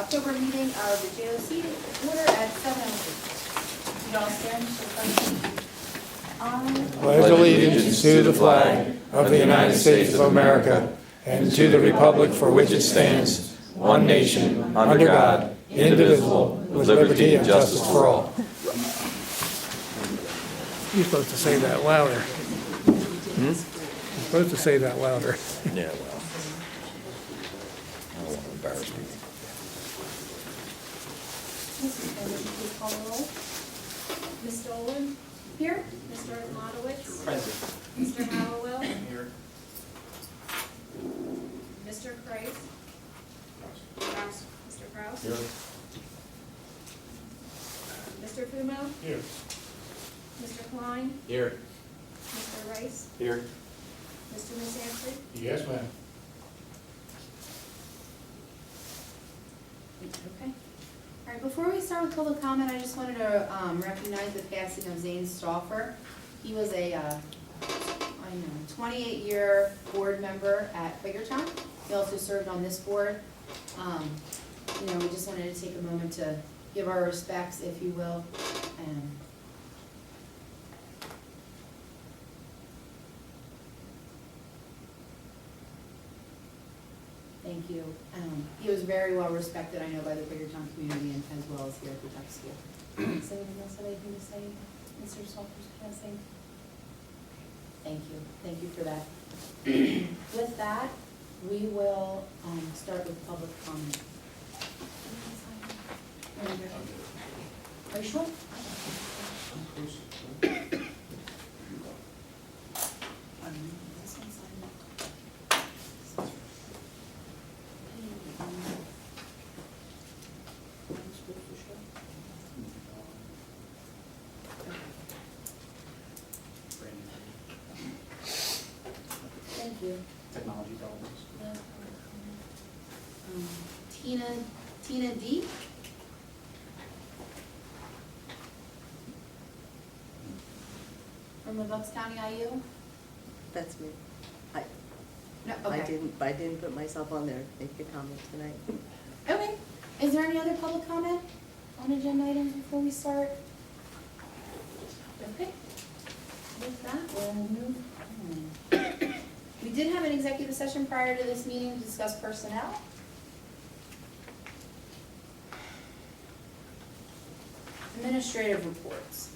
October meeting of the JOC order at 7:06. You all stand for the pledge. Pledge allegiance to the flag of the United States of America and to the republic for which it stands, one nation, under God, indivisible, with liberty and justice for all. You're supposed to say that louder. You're supposed to say that louder. Yeah, well, I don't want to embarrass people. Mrs. Pennridge, please call the roll. Ms. Dolan? Here. Mr. Armanowitz? Present. Mr. Hallowell? Here. Mr. Kreis? Kraus. Mr. Kraus? Here. Mr. Fumo? Here. Mr. Klein? Here. Mr. Rice? Here. Mr. Misanthri? Yes, ma'am. Okay. All right, before we start with public comment, I just wanted to recognize the passing of Zane Stauffer. He was a 28-year board member at Quakertown. He also served on this board. We just wanted to take a moment to give our respects, if you will. Thank you. He was very well respected, I know, by the Quakertown community and as well as here at the tech school. Does anyone else have anything to say, Mr. Stauffer's passing? Thank you. Thank you for that. With that, we will start with public comment. Are you sure? Thank you. Technology problems. Tina D. From the Bucks County IU? That's me. No, I okay. didn't put myself on there, make a comment tonight. Okay. Is there any other public comment on agenda items before we start? Okay. With that, we'll move on. We did have an executive session prior to this meeting to discuss personnel. Administrative reports.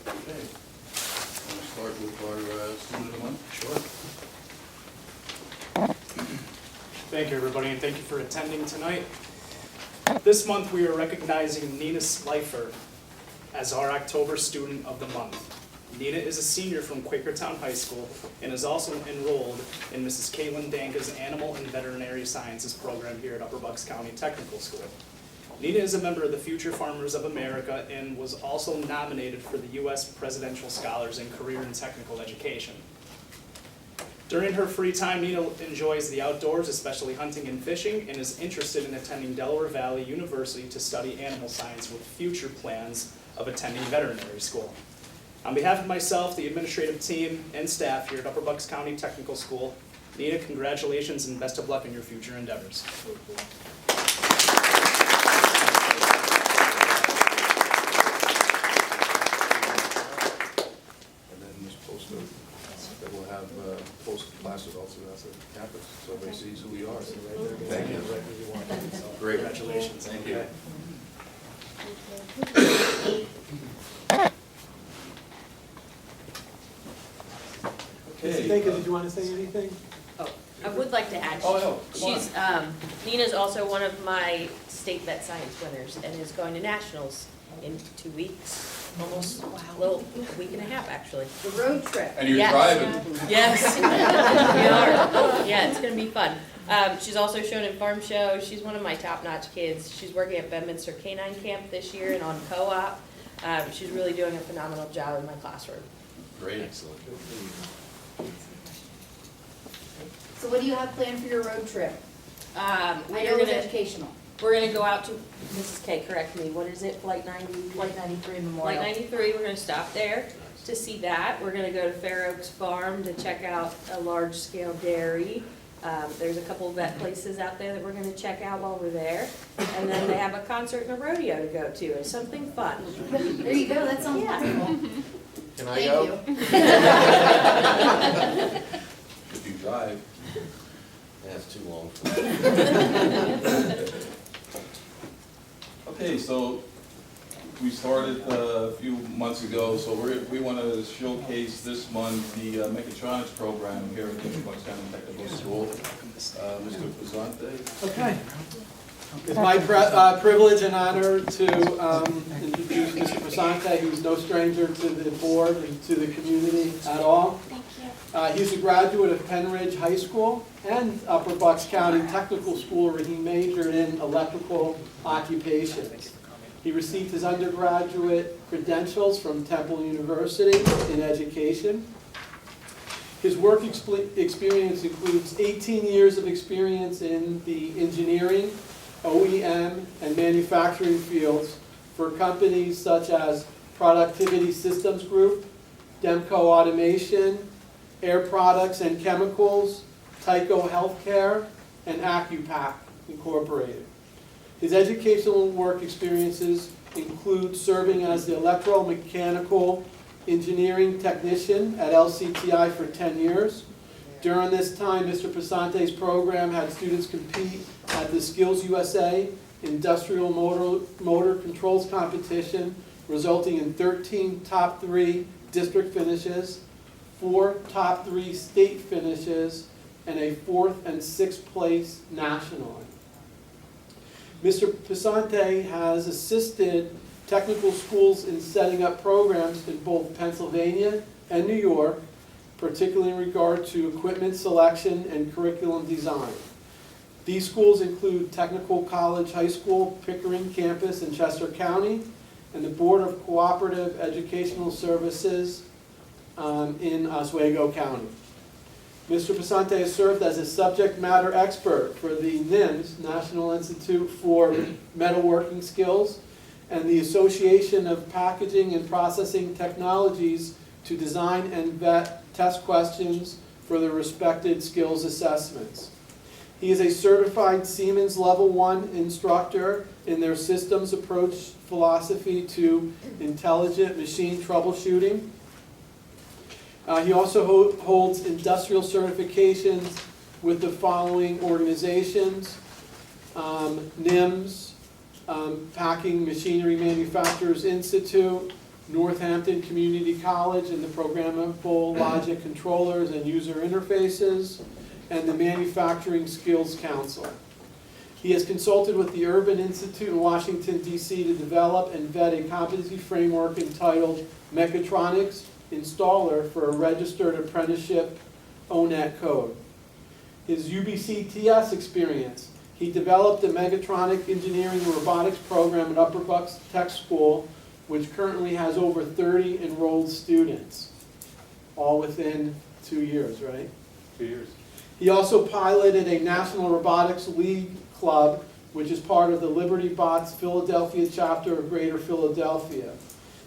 Okay. Want to start with our student of the month? Sure. Thank you, everybody, and thank you for attending tonight. This month, we are recognizing Nina Slifer as our October Student of the Month. Nina is a senior from Quakertown High School and is also enrolled in Mrs. Caitlin Danka's Animal and Veterinary Sciences program here at Upper Bucks County Technical School. Nina is a member of the Future Farmers of America and was also nominated for the U.S. Presidential Scholars in Career and Technical Education. During her free time, Nina enjoys the outdoors, especially hunting and fishing, and is interested in attending Delaware Valley University to study animal science with future plans of attending veterinary school. On behalf of myself, the administrative team, and staff here at Upper Bucks County Technical School, Nina, congratulations and best of luck in your future endeavors. And then this poster that will have post class results at the campus, so everybody sees who we are. Thank you. Great. Congratulations. Thank you. Mrs. Baker, did you want to say anything? Oh, I would like to add, Oh, no, come on. she's, Nina's also one of my state vet science winners and is going to nationals in 2 weeks, almost a week and a half, actually. The road trip. And you're Yes. driving. Yes, we are. Yeah, it's gonna be fun. She's also shown in farm shows. She's one of my top-notch kids. She's working at Bedminster Canine Camp this year and on co-op. She's really doing a phenomenal job in my classroom. Great. Excellent. So what do you have planned for your road trip? I know it's educational. We're gonna go out to, Mrs. K, correct me, what is it, Flight 90? Flight 93 Memorial. Flight 93, we're gonna stop there to see that. We're gonna go to Fair Oaks Farm to check out a large-scale dairy. There's a couple of vet places out there that we're gonna check out while we're there. And then they have a concert and a rodeo to go to. It's something fun. There you go, that sounds Yeah. wonderful. Can I Thank go? you. If you drive. That's too long for me. Okay, so we started a few months ago, so we want to showcase this month the mechatronics program here at the Bucks County Technical School. Mr. Pizzante. Okay. It's my privilege and honor to introduce Mr. Passante, who's no stranger to the board and to the community at all. He's a graduate of Pennridge High School and Upper Bucks County Technical School, where he majored in electrical occupations. He received his undergraduate credentials from Temple University in education. His work experience includes 18 years of experience in the engineering, OEM, and manufacturing fields for companies such as Productivity Systems Group, Demco Automation, Air Products and Chemicals, Tyco Healthcare, and Accupack Incorporated. His educational work experiences include serving as the electromechanical engineering technician at LCTI for 10 years. During this time, Mr. Passante's program had students compete at the Skills USA Industrial Motor Controls Competition, resulting in 13 top 3 district finishes, 4 top 3 state finishes, and a 4th and 6th place nationally. Mr. Passante has assisted technical schools in setting up programs in both Pennsylvania and New York, particularly in regard to equipment selection and curriculum design. These schools include Technical College High School, Pickering Campus in Chester County, and the Board of Cooperative Educational Services in Oswego County. Mr. Passante has served as a subject matter expert for the NIMS, National Institute for Metalworking Skills, and the Association of Packaging and Processing Technologies to design and vet test questions for the respected skills assessments. He is a certified Siemens Level 1 instructor in their systems approach philosophy to intelligent machine troubleshooting. He also holds industrial certifications with the following organizations: NIMS, Packing Machinery Manufacturers Institute, Northampton Community College in the Programmable Logic Controllers and User Interfaces, and the Manufacturing Skills Council. He has consulted with the Urban Institute in Washington, D.C. to develop and vet a competency framework entitled Mechatronics Installer for a Registered Apprenticeship ONET code. His UBC-TS experience: he developed a mechatronic engineering and robotics program at Upper Bucks Tech School, which currently has over 30 enrolled students, all within 2 years, right? 2 years. He also piloted a National Robotics League Club, which is part of the Liberty Bots Philadelphia chapter of Greater Philadelphia.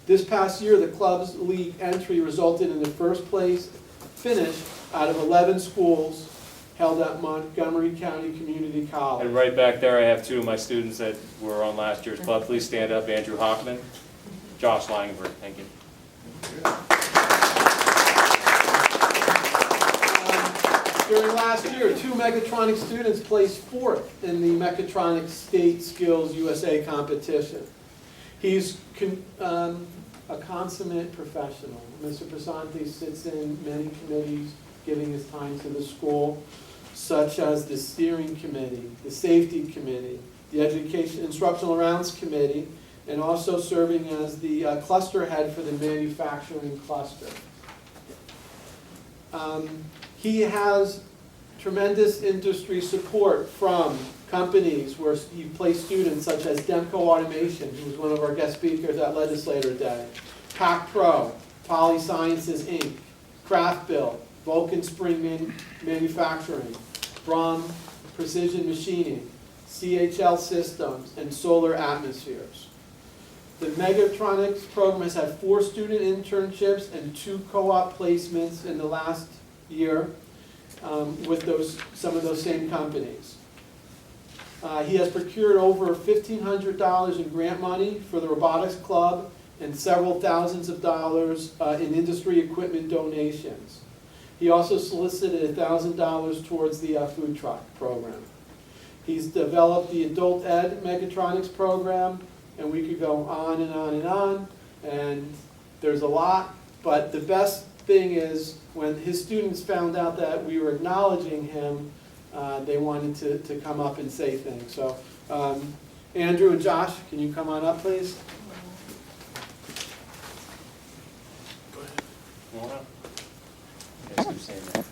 This past year, the club's league entry resulted in the first place finish out of 11 schools held at Montgomery County Community College. And right back there, I have 2 of my students that were on last year's club. Please stand up. Andrew Hockman, Josh Langenberg. Thank you. During last year, 2 mechatronics students placed 4th in the Mechatronics State Skills USA competition. He's a consummate professional. Mr. Passante sits in many committees, giving his time to the school, such as the steering committee, the safety committee, the education instructional rounds committee, and also serving as the cluster head for the manufacturing cluster. He has tremendous industry support from companies where you place students such as Demco Automation, who was one of our guest speakers at Legislator Day, Pac Pro, Poly Sciences Inc., Craft Built, Vulcan Spring Manufacturing, Brom Precision Machining, CHL Systems, and Solar Atmospheres. The Mechatronics program has had 4 student internships and 2 co-op placements in the last year. with some of those same companies. He has procured over $1,500 in grant money for the robotics club and several thousands of dollars in industry equipment donations. He also solicited $1,000 towards the food truck program. He's developed the adult ed mechatronics program, and we could go on and on and on, and there's a lot, but the best thing is when his students found out that we were acknowledging him, they wanted to come up and say things. So Andrew and Josh, can you come on up, please? Come on up. You guys keep saying that.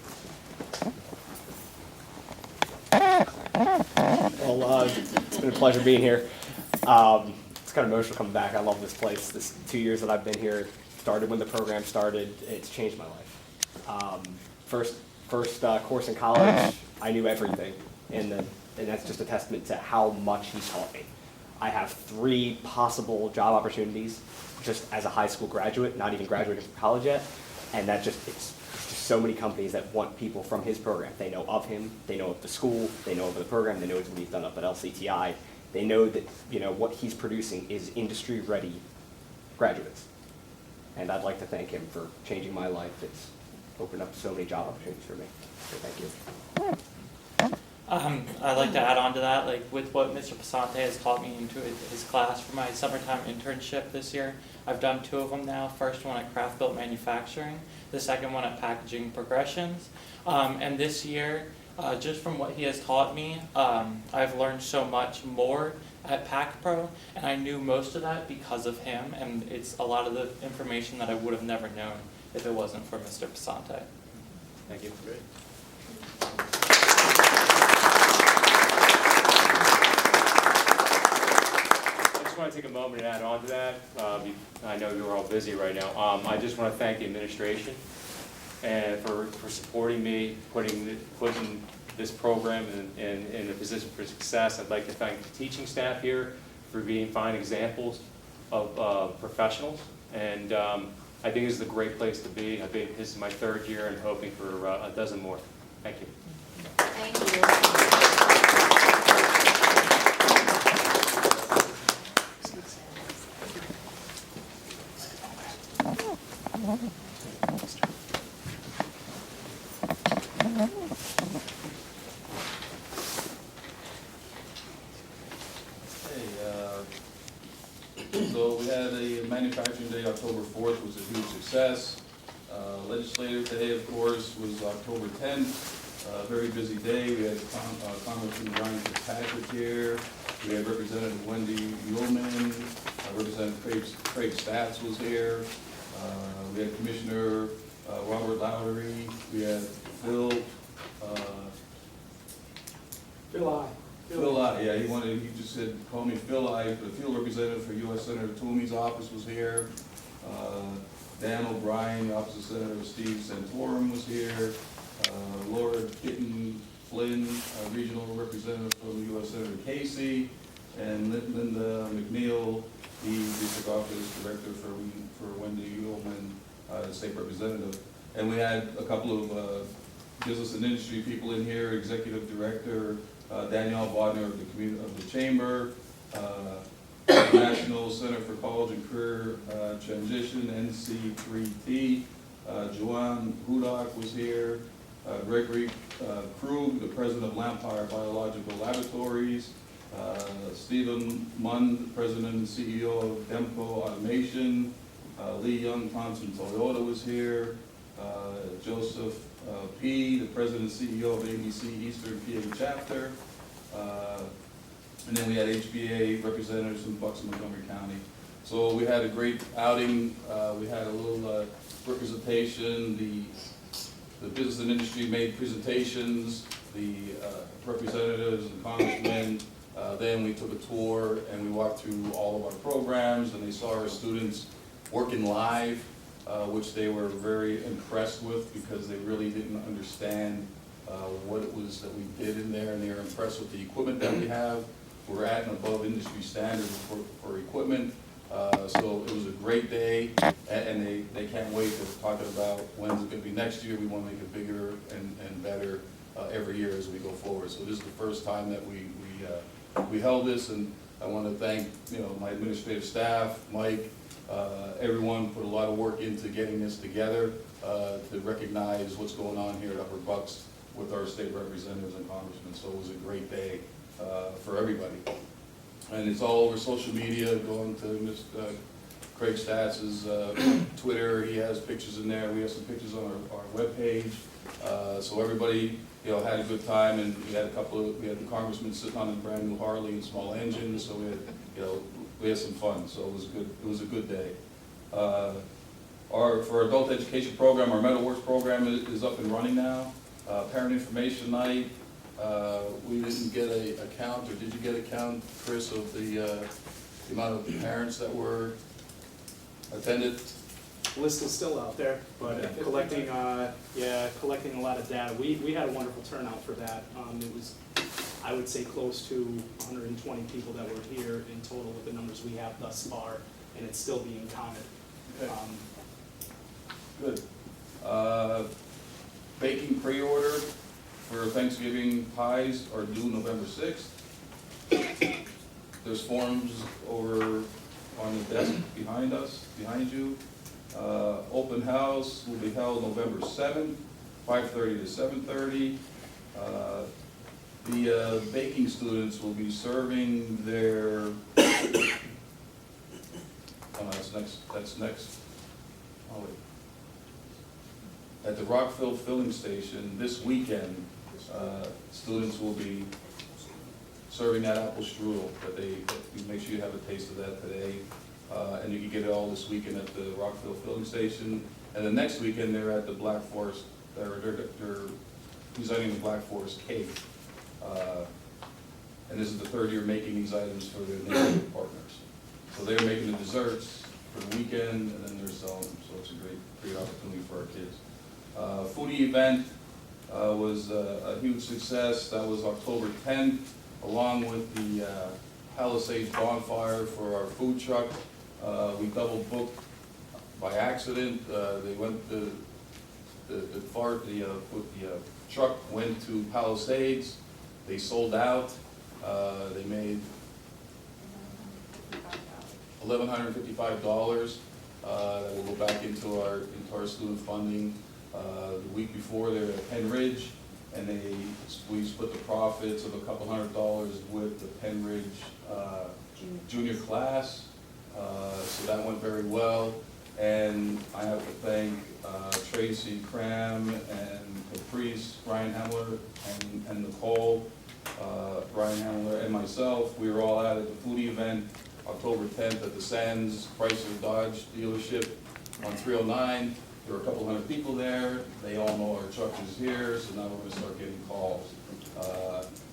Well, it's been a pleasure being here. It's kind of emotional coming back. I love this place. This 2 years that I've been here, started when the program started. It's changed my life. First course in college, I knew everything, and that's just a testament to how much he taught me. I have 3 possible job opportunities just as a high school graduate, not even graduating from college yet, and that it's just so many companies that want people from his program. They know of him, they know of the school, they know of the program, they know what he's done up at LCTI. They know that what he's producing is industry-ready graduates. And I'd like to thank him for changing my life. It's opened up so many job opportunities for me. So thank you. I'd like to add on to that, like with what Mr. Pasante has taught me into his class for my summertime internship this year. I've done 2 of them now. First one at Craft Built Manufacturing, the second one at Packaging Progressions. And this year, just from what he has taught me, I've learned so much more at Pack Pro, and I knew most of that because of him, and it's a lot of the information that I would have never known if it wasn't for Mr. Pasante. Thank you. Great. I just want to take a moment and add on to that. I know you're all busy right now. I just want to thank the administration and for supporting me, putting this program in a position for success. I'd like to thank the teaching staff here for being fine examples of professionals. And I think this is a great place to be. This is my 3rd year and hoping for a dozen more. Thank you. Thank you. So we had a manufacturing day, October 4th, was a huge success. Legislative day, of course, was October 10th. Very busy day. We had Congressman Brian Fitzpatrick here. We had Representative Wendy Ullman. Representative Craig Stats was here. We had Commissioner Robert Lowry. We had Phil I, yeah, he just said, call me Phil I, the field representative for U.S. Senator Toomey's office was here. Dan O'Brien, the office of Senator Steve Santorum was here. Laura Kitten Flynn, regional representative from U.S. Senator Casey. And Linda McNeil, the district office director for Wendy Ullman, state representative. And we had a couple of business and industry people in here, executive director, Danielle Bodner of the Chamber, National Center for College and Career Transition, NC3T, Joanne Hudak was here, Gregory Krug, the president of Lampire Biological Laboratories, Stephen Munn, president and CEO of Demco Automation, Lee Young Thompson Toyota was here, Joseph P., the president and CEO of ABC Eastern PA Chapter, and then we had HBA representatives from Bucks and Montgomery County. So we had a great outing. We had a little representation. The business and industry made presentations. The representatives and congressmen. Then we took a tour and we walked through all of our programs, and they saw our students working live, which they were very impressed with because they really didn't understand what it was that we did in there, and they were impressed with the equipment that we have. We're at and above industry standards for equipment. So it was a great day, and they can't wait to talk about when's it gonna be next year. We wanna make it bigger and better every year as we go forward. So this is the first time that we held this, and I wanna thank, my administrative staff, Mike, everyone put a lot of work into getting this together, to recognize what's going on here at Upper Bucks with our state representatives and congressmen. So it was a great day, for everybody. And it's all over social media, going to Mr. Craig Statz's Twitter. He has pictures in there. We have some pictures on our webpage. So everybody, had a good time, and we had the congressman sitting on a brand new Harley and small engine. So we had some fun. So it was good. It was a good day. For our adult education program, our Metalworks program is up and running now. Parent information night. We didn't get a count, or did you get a count, Chris, of the amount of parents that were attended? List is still out there, but collecting a lot of data. We had a wonderful turnout for that. It was, I would say, close to 120 people that were here in total with the numbers we have thus far, and it's still being counted. Okay. Good. Baking pre-order for Thanksgiving pies are due November 6th. There's forms over on the desk behind you. Open house will be held November 7th, 5:30 to 7:30. The baking students will be serving their, that's next. Oh, wait. At the Rockville filling station this weekend, students will be serving that apple strudel that you make sure you have a taste of that today. And you can get it all this weekend at the Rockville filling station. And the next weekend, they're at the Black Forest, they're presenting the Black Forest cake. And this is the third year making these items for their neighborhood partners. So they're making the desserts for the weekend, and then they're selling them. So it's a great opportunity for our kids. Foodie event was a huge success. That was October 10th, along with the Palisades bonfire for our food truck. We double booked by accident. They went the truck went to Palisades. They sold out. They made $1,155 that will go back into our student funding. The week before, they were at Pennridge, and we split the profits of a couple $100 with the Pennridge junior class. So that went very well. And I have to thank Tracy Cram and Caprice, Brian Hamler, and Nicole, Brian Hamler, and myself. We were all out at the foodie event October 10th at the Sands Chrysler Dodge dealership on 309. There were a couple hundred people there. They all know our truck is here, so now we're going to start getting calls.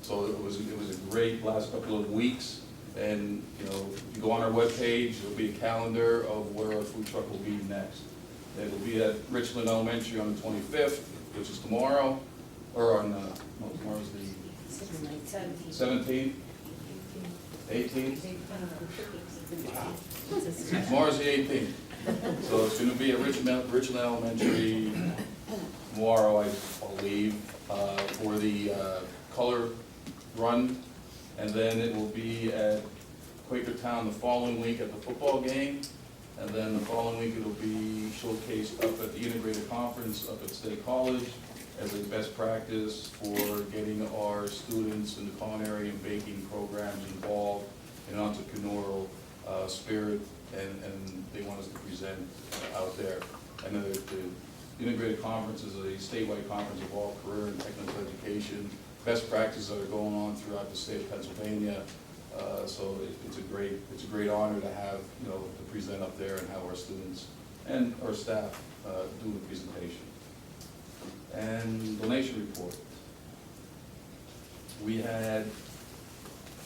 So it was a great last couple of weeks. And if you go on our webpage, there'll be a calendar of where our food truck will be next. It'll be at Richland Elementary on the 25th, which is tomorrow, or on tomorrow's the 17th, 18th. Tomorrow's the 18th. So it's going to be at Richland Elementary tomorrow, I believe, for the color run. And then it will be at Quakertown the following week at the football game. And then the following week it'll be showcased up at the Integrated Conference up at State College as a best practice for getting our students in the culinary and baking programs involved in entrepreneurial spirit, and they want us to present out there. And the Integrated Conference is a statewide conference of all career and technical education, best practices that are going on throughout the state of Pennsylvania. So it's a great honor to have, to present up there and have our students and our staff do the presentation. And donation report. We had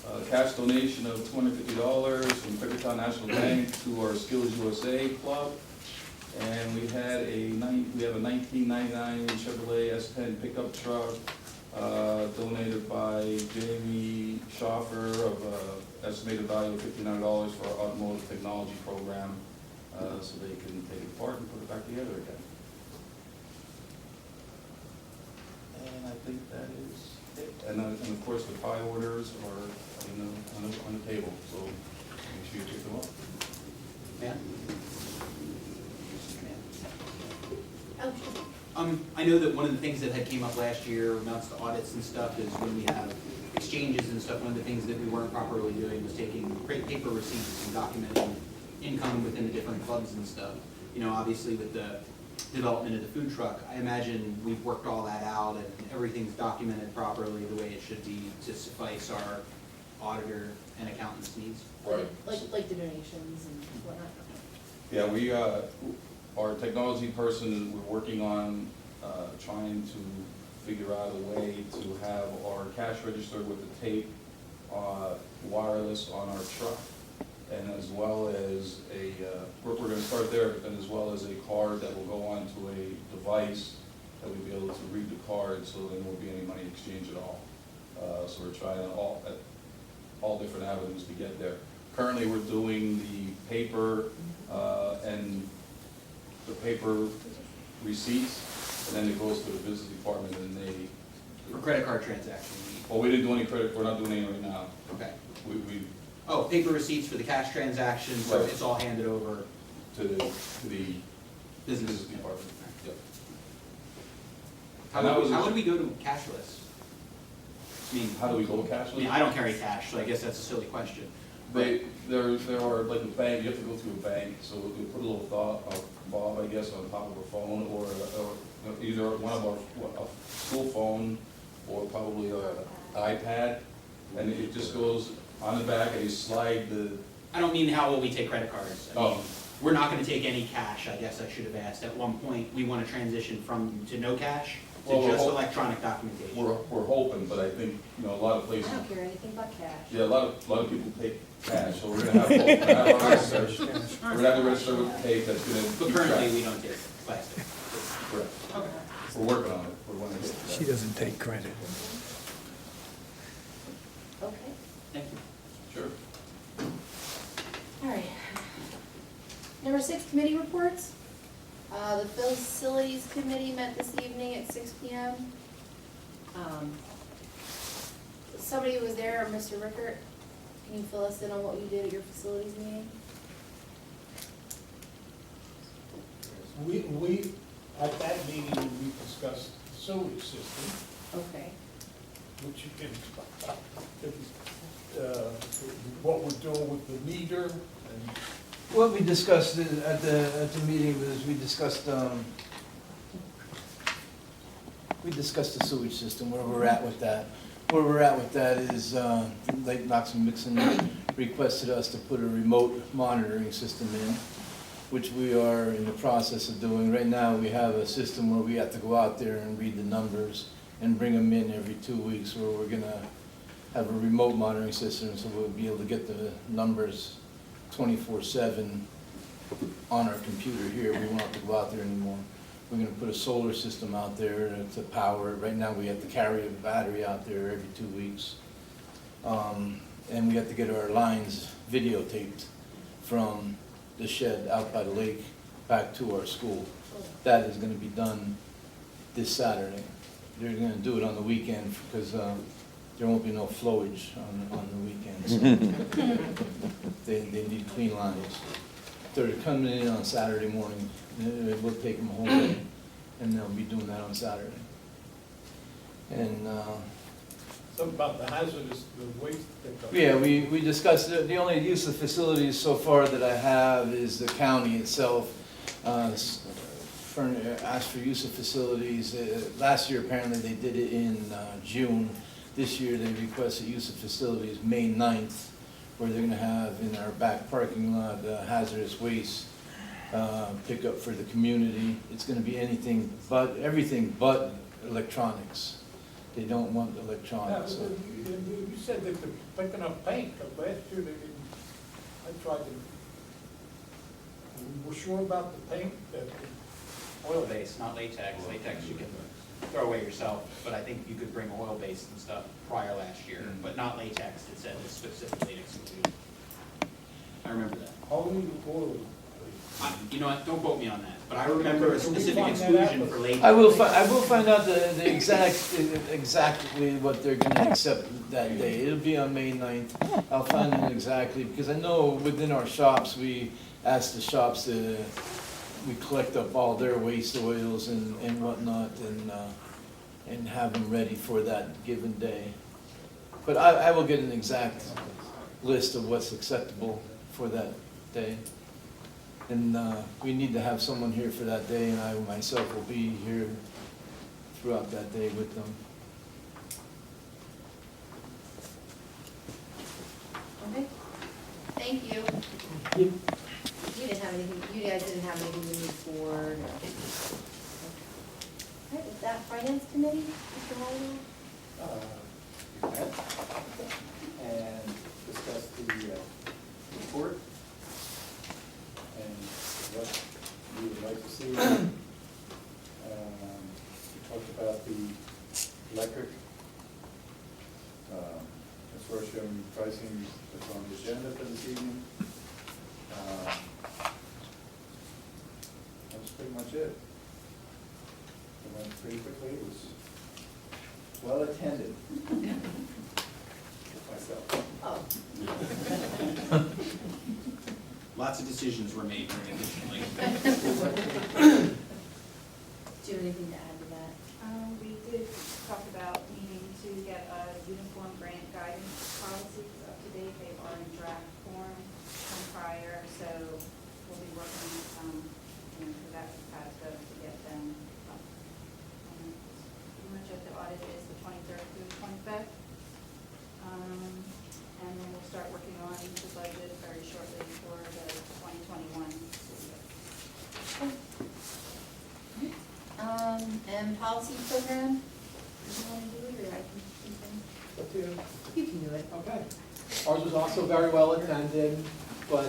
a cash donation of $250 from Quakertown National Bank to our Skills USA Club. And we have a 1999 Chevrolet S10 pickup truck donated by Jamie Schoffer of estimated value of $1,500 for our automotive technology program, so they can take it apart and put it back together again. And I think that is it. And of course, the pie orders are on the table, so make sure you pick them up. Yeah. Oh, sure. I know that one of the things that had came up last year amounts to audits and stuff is when we have exchanges and stuff, one of the things that we weren't properly doing was taking paper receipts and documenting income within the different clubs and stuff. You know, obviously with the development of the food truck, I imagine we've worked all that out and everything's documented properly the way it should be to suffice our auditor and accountant's needs. Right. Like the donations and whatnot. Yeah, we, our technology person, we're working on trying to figure out a way to have our cash register with the tape wireless on our truck, and as well as we're going to start there, but then as well as a card that will go onto a device that we'll be able to read the card, so there won't be any money exchange at all. So we're trying all different avenues to get there. Currently, we're doing the paper and the paper receipts, and then it goes to the business department, and they. For credit card transactions. Well, we didn't do any credit. We're not doing any right now. Okay. We Oh, paper receipts for the cash transactions, so Right. it's all handed over. to the business department. Yep. And that was- How would we go to cashless? I mean, How do we go cashless? I mean, I don't carry cash, so I guess that's a silly question. There are, like a bank, you have to go through a bank, so we put a little fob, I guess, on top of a phone, or either one of a school phone, or probably an iPad, and it just goes on the back, and you slide the, I don't mean how will we take credit cards. I mean, Oh. we're not gonna take any cash, I guess I should have asked. At one point, we wanna transition to no cash to Well, we're just hop- electronic documentation. we're hoping, but I think, a lot of I places, don't care anything about cash. yeah, a lot of people take cash, so we're gonna have both. We're gonna have our register, we're gonna have to register with tape that's gonna. But keep currently, track. we don't take plastic. Correct. Okay. We're working on it, we're wanting to get to She that. doesn't take credit. Okay, Thank you. Sure. all right. Number 6, committee reports. The facilities committee met this evening at 6 PM. Somebody was there, Mr. Rickert, can you fill us in on what you did at your facilities meeting? We, at that meeting, we discussed the sewage system, Okay. which you can, what we're doing with the meter and. What we discussed at the meeting was, we discussed the sewage system, where we're at with that. Where we're at with that is, Lake Knox and Mixon requested us to put a remote monitoring system in, which we are in the process of doing. Right now, we have a system where we have to go out there and read the numbers and bring them in every 2 weeks, where we're gonna have a remote monitoring system, so we'll be able to get the numbers 24/7 on our computer here. We won't have to go out there anymore. We're gonna put a solar system out there to power it. Right now, we have to carry a battery out there every 2 weeks. And we have to get our lines videotaped from the shed out by the lake back to our school. That is gonna be done this Saturday. They're gonna do it on the weekend because there won't be no flowage on the weekends. They need clean lines. They're coming in on Saturday morning. We'll take them home, and they'll be doing that on Saturday. And, Something about the hazardous, the waste pickup. yeah, we discussed, the only use of facilities so far that I have is the county itself. Asked for use of facilities. Last year, apparently, they did it in June. This year, they requested use of facilities May 9th, where they're gonna have in our back parking lot hazardous waste pickup for the community. It's gonna be everything but electronics. They don't want Yeah, electronics. So. you said that they're picking up paint, but last year they didn't, I tried to, we were sure about the paint, that Oil-based, not latex. Latex you can throw away yourself, but I think you could bring oil-based and stuff prior last year, but not latex, it said it's specifically excluded. I remember that. Only oil. You know what, don't quote me on that, but I remember a specific exclusion for latex. I will find out the exactly what they're gonna accept that day. It'll be on May 9th. I'll find out exactly, because I know within our shops, we ask the shops to, we collect up all their waste oils and whatnot, and have them ready for that given day. But I will get an exact list of what's acceptable for that day. And we need to have someone here for that day, and I myself will be here throughout that day with them. Okay, thank you. You didn't have anything, you guys didn't have anything to move forward? Okay, is that finance committee, Mr. Holliday? We met and discussed the report and what we would like to see. We talked about the electric consortium pricing that's on the agenda for this evening. That's pretty much it. It went pretty quickly. It was well attended. Myself. Oh. Lots of decisions were made very efficiently. Do you have anything to add to that? We did talk about needing to get a uniform grant guidance policy up to date. They are in draft form from prior, so we'll be working, for that to get them up. Pretty much at the audit is the 23rd through the 25th. And then we'll start working on the budget very shortly for the 2021 school year. And policy program, do you want to do it, or I can? Up to you. You can do it. Okay. Ours was also very well attended, but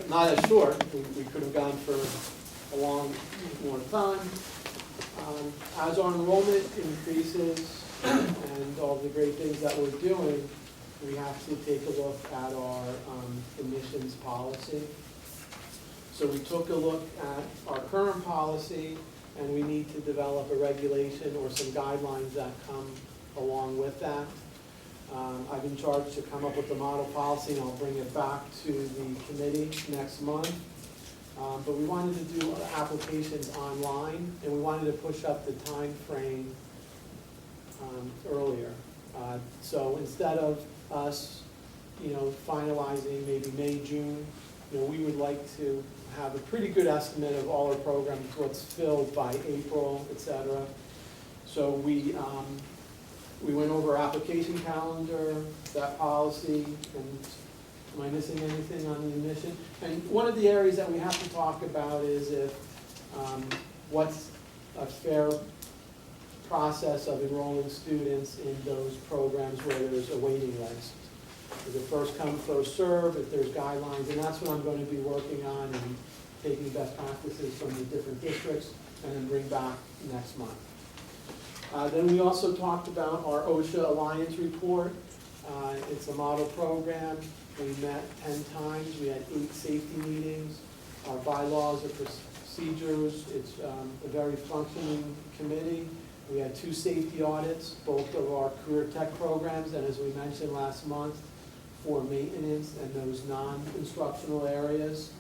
not as short. We could have gone for a long more time. As our enrollment increases and all the great things that we're doing, we have to take a look at our admissions policy. So we took a look at our current policy, and we need to develop a regulation or some guidelines that come along with that. I've been charged to come up with a model policy, and I'll bring it back to the committee next month. But we wanted to do applications online, and we wanted to push up the time frame earlier. So instead of us, finalizing maybe May, June, we would like to have a pretty good estimate of all our programs, what's filled by April, et cetera. So we went over our application calendar, that policy, and am I missing anything on the admission? And one of the areas that we have to talk about is if, what's a fair process of enrolling students in those programs where there's a waiting list. Is it first come, first serve, if there's guidelines, and that's what I'm going to be working on and taking best practices from the different districts and then bring back next month. Then we also talked about our OSHA Alliance report. It's a model program. We met 10 times. We had 8 safety meetings. Our bylaws and procedures, it's a very functioning committee. We had 2 safety audits, both of our career tech programs, and as we mentioned last month, for maintenance and those non-instructional areas.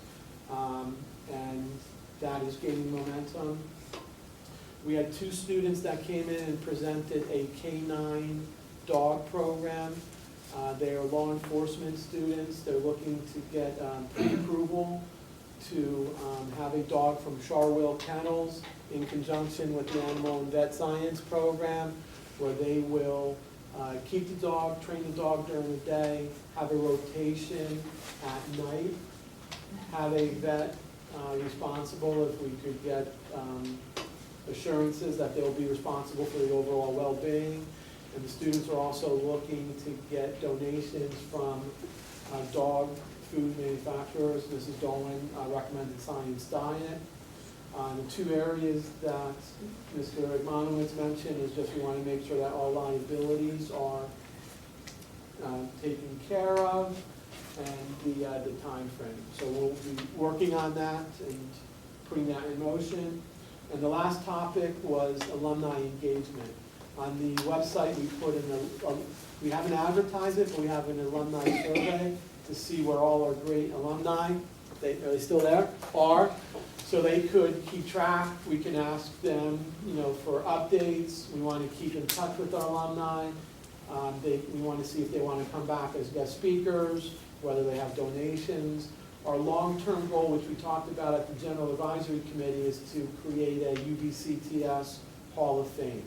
And that is gaining momentum. We had 2 students that came in and presented a K-9 dog program. They are law enforcement students. They're looking to get pre-approval to have a dog from Charwell Kennels in conjunction with the Animal and Vet Science program, where they will keep the dog, train the dog during the day, have a rotation at night, have a vet responsible if we could get assurances that they'll be responsible for the overall well-being. And the students are also looking to get donations from dog food manufacturers. Mrs. Dolan recommended Science Diet. The two areas that Mr. Egmonowitz mentioned is just we want to make sure that all liabilities are taken care of, and the time frame. So we'll be working on that and putting that in motion. And the last topic was alumni engagement. On the website, we put in we haven't advertised it, but we have an alumni survey to see where all our great alumni, are they still there? Are. So they could keep track. We can ask them, for updates. We want to keep in touch with our alumni. We want to see if they want to come back as guest speakers, whether they have donations. Our long-term goal, which we talked about at the General Advisory Committee, is to create a UBCTS Hall of Fame.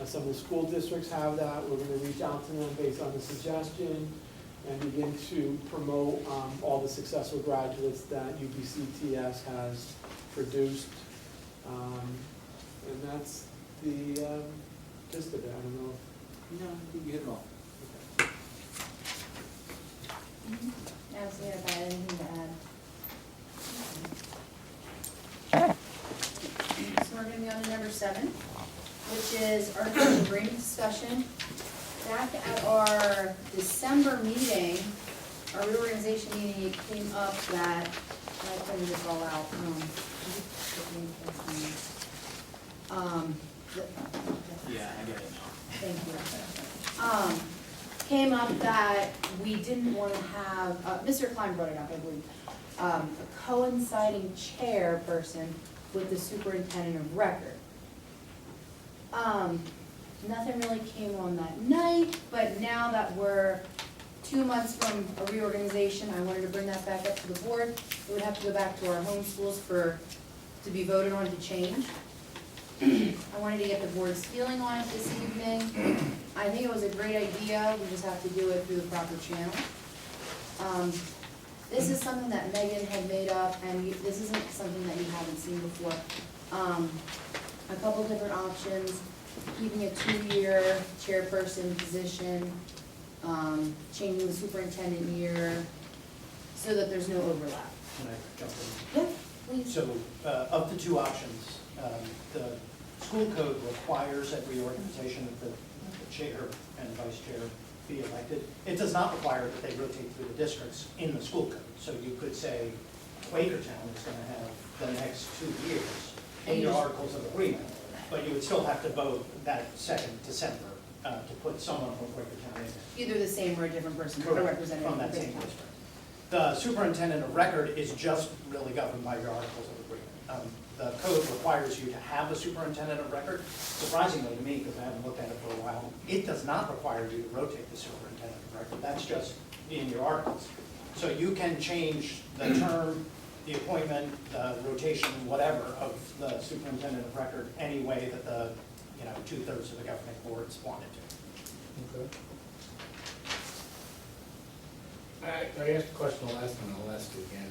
Some of the school districts have that. We're going to reach out to them based on the suggestion and begin to promote all the successful graduates that UBCTS has produced. And that's the gist of it. I don't know. No, I think you hit it all. Nancy, if I had anything to add. So we're going to be on to number 7, which is our agreement discussion. Back at our December meeting, our reorganization meeting, it came up that, I printed this all out. Yeah, I get it now. Thank you. Came up that we didn't want to have, Mr. Klein brought it up, I believe, a coinciding chairperson with the superintendent of record. Nothing really came on that night, but now that we're 2 months from a reorganization, I wanted to bring that back up to the board. It would have to go back to our home schools to be voted on to change. I wanted to get the board's feeling on it this evening. I think it was a great idea, we just have to do it through the proper channel. This is something that Megan had made up, and this isn't something that you haven't seen before. A couple different options, keeping a 2-year chairperson position, changing the superintendent year, so that there's no overlap. Can I jump in? Yeah, please. So, of the 2 options, the school code requires at reorganization that the chair and vice chair be elected. It does not require that they rotate through the districts in the school code. So you could say Quakertown is going to have the next 2 years in your articles of agreement, but you would still have to vote that 2nd December to put someone from Quakertown in there. Either the same or a different person, a Correct, representative from that from same the district. The superintendent of record is just really governed by your articles of agreement. The code requires you to have a superintendent of record. Surprisingly to me, because I haven't looked at it for a while, it does not require you to rotate the superintendent of record. That's just in your articles. So you can change the term, the appointment, the rotation, whatever, of the superintendent of record any way that the 2/3 of the governing boards wanted to. Okay. I asked the question the last time, I'll ask it again.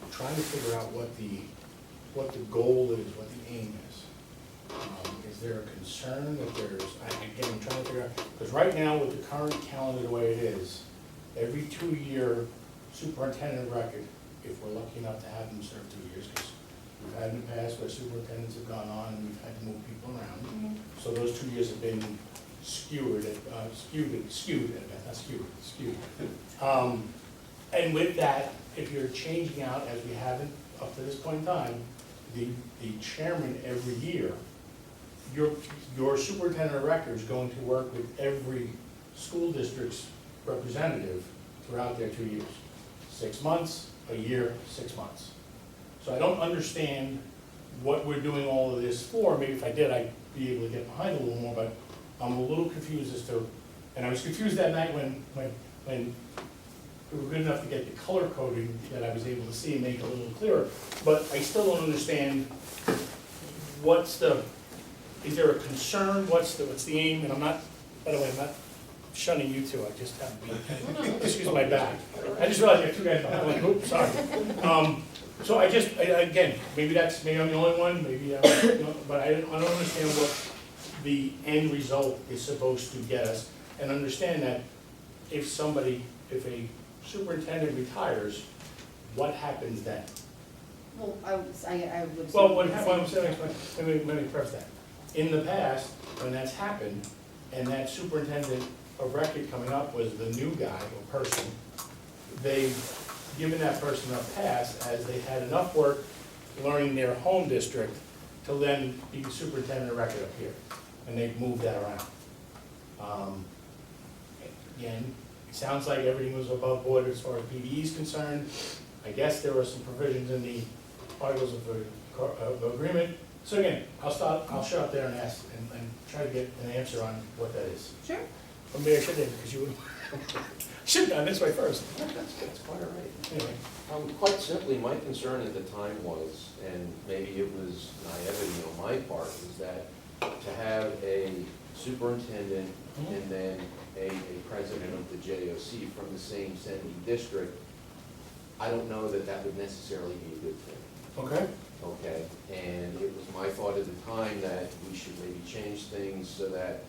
I'm trying to figure out what the goal is, what the aim is. Is there a concern that again, I'm trying to figure out, because right now with the current calendar the way it is, every 2-year superintendent of record, if we're lucky enough to have them serve 2 years, because we've had in the past where superintendents have gone on and we've had to move people around. Mm-hmm. So those 2 years have been skewed. And with that, if you're changing out, as we haven't up to this point in time, the chairman every year, your superintendent of record is going to work with every school district's representative throughout their 2 years. 6 months, a year, 6 months. So I don't understand what we're doing all of this for. Maybe if I did, I'd be able to get behind it a little more, but I'm a little confused as to, and I was confused that night when we were good enough to get the color coding that I was able to see and make it a little clearer, but I still don't understand is there a concern, what's the aim, and I'm not, by the way, I'm not shunning you two, I just have to be, excuse my back. I just realized I have 2 guys behind, I'm like, oops, sorry. So again, maybe I'm the only one, maybe, but I don't understand what the end result is supposed to get us, and understand that if a superintendent retires, what happens then? Well, I would. Well, what I'm saying, let me preface that. In the past, when that's happened, and that superintendent of record coming up was the new guy or person, they've given that person a pass as they had enough work learning their home district to then be the superintendent of record up here, and they've moved that around. Again, it sounds like everything was above board as far as PBE is concerned. I guess there were some provisions in the articles of agreement. So again, I'll shut up there and ask, and try to get an answer on what that is. Sure. Or maybe I shouldn't, because you would, should have done this way first. That's quite all right. Anyway, Quite simply, my concern at the time was, and maybe it was naivety on my part, is that to have a superintendent and then a president of the JOC from the same sending district, I don't know that that would necessarily be a good thing. okay. Okay, and it was my thought at the time that we should maybe change things so that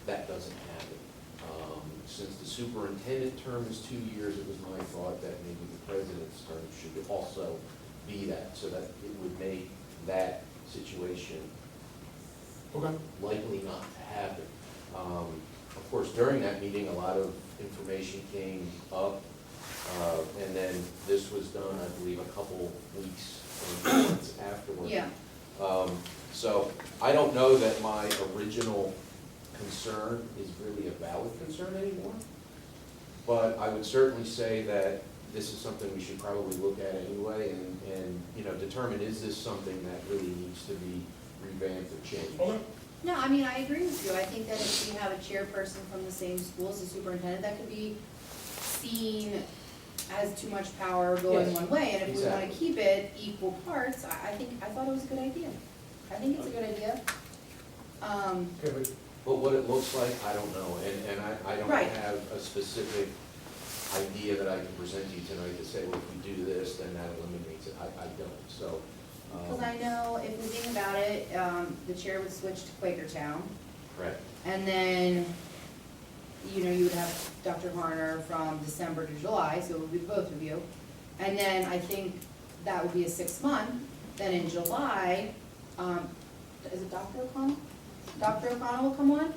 that doesn't happen. Since the superintendent term is 2 years, it was my thought that maybe the president's term should also be that, so that it would make that situation Okay. likely not to happen. Of course, during that meeting, a lot of information came up, and then this was done, I believe, a couple weeks or months afterwards. Yeah. So I don't know that my original concern is really a valid concern anymore, but I would certainly say that this is something we should probably look at anyway and determine, is this something that really needs to be revamped or changed? Okay. No, I mean, I agree with you. I think that if you have a chairperson from the same school as the superintendent, that could be seen as too much power going Yes, one way. And if we want to exactly. keep it equal parts, I thought it was a good idea. I think it's a good idea. Okay, but But what it looks like, I don't know, and I don't Right. have a specific idea that I can present to you tonight to say, well, if we do this, then that eliminates it. I don't, so. Because I know if we think about it, the chair would switch to Quakertown. Correct. And then, you would have Dr. Harner from December to July, so it would be both of you. And then I think that would be a 6-month. Then in July, is it Dr. O'Connell? Dr. O'Connell will come on.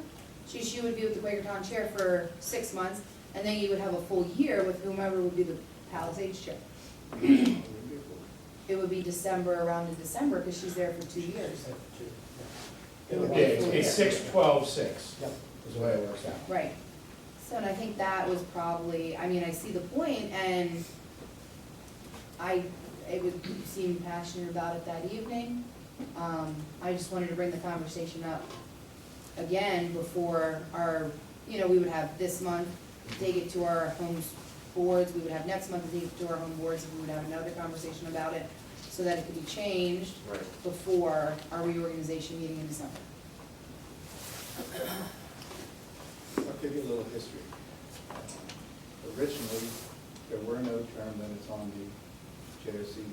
She would be with the Quakertown chair for 6 months, and then you would have a full year with whomever would be the Palisades chair. It would be December, around to December, because she's there for 2 years. It would be a full year. it's 6-12-6 Yep. is the way it works out. Right. So, and I think that was probably, I mean, I see the point, and it would seem passionate about it that evening. I just wanted to bring the conversation up again before we would have this month, take it to our home boards, we would have next month to take it to our home boards, and we would have another conversation about it, so that it could be changed Right. before our reorganization meeting in December. I'll give you a little history. Originally, there were no term limits on the JOC,